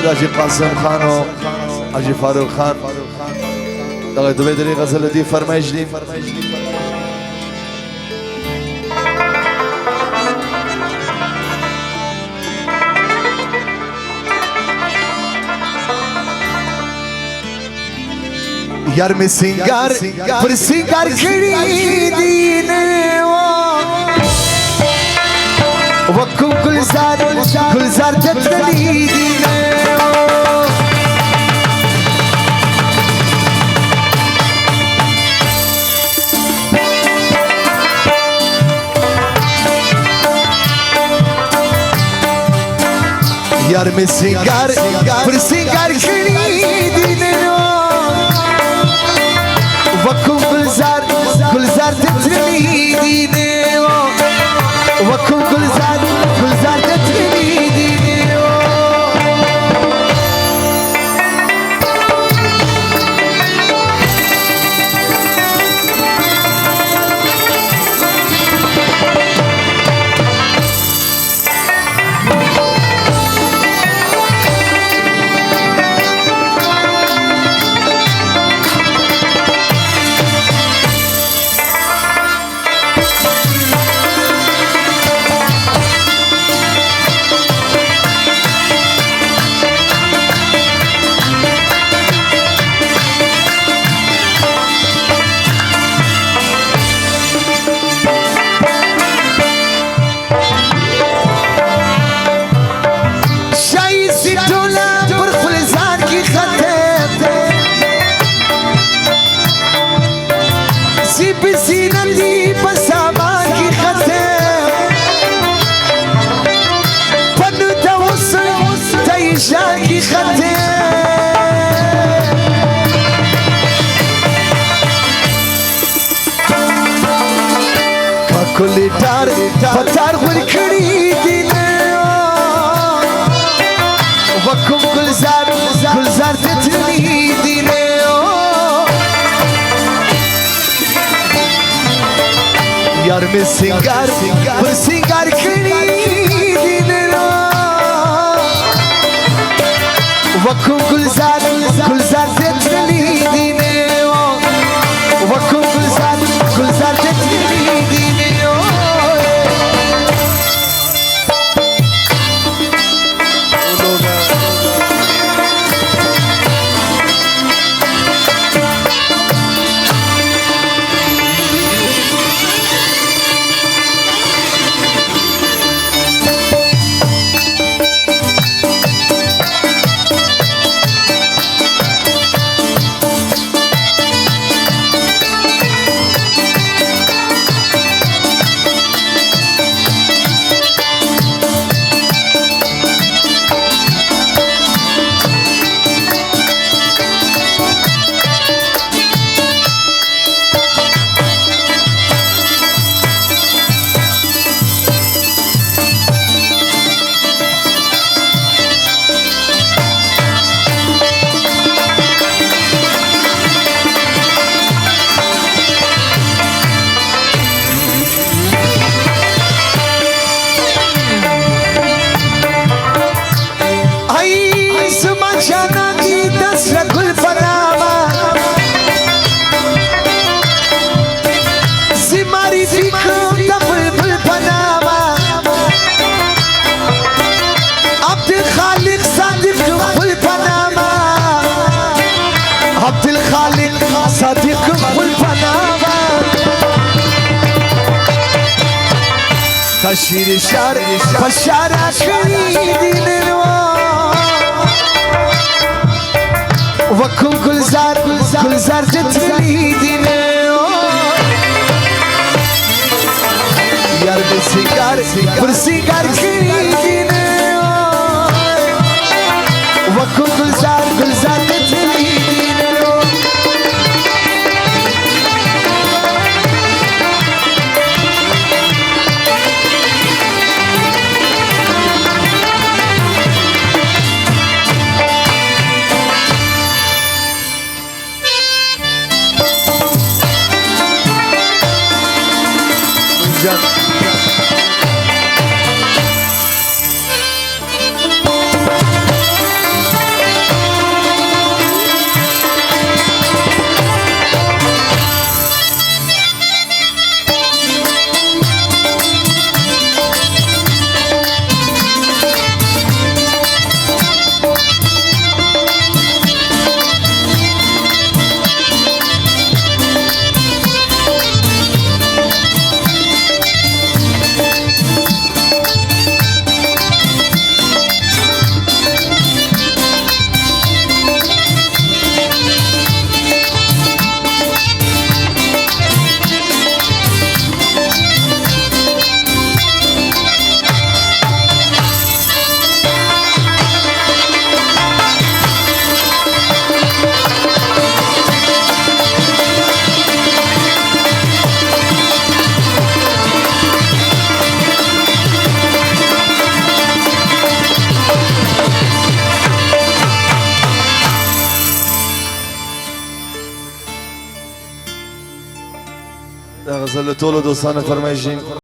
حاجی قاسم خان و حاجی فاروق خان دغه دوی درې غزل دی فرمایش دی یار می سنگار پر سنگار کړی دی نه وکم گلزار تتلی دی نه یار می سنگار پر سنگار کړی دی نه وکم گلزار تتلی دی نه وکم گلزار تتلی دی نه کلی تار پتار غور کړی دی نه وکم گلزار تتلی دی نه یار می سنگار پر سنگار کړی دی نه وکم گلزار تتلی دی نه وکم گلزار تتلی دی نه صادق خپل پناه تشیر شار بشارا کړی دی نه وکم گلزار تتلی دی نه یار به سنگار پر سنگار کړی دی نه وکم گلزار تتلی دی نه غزل طول دوستان فرمایشی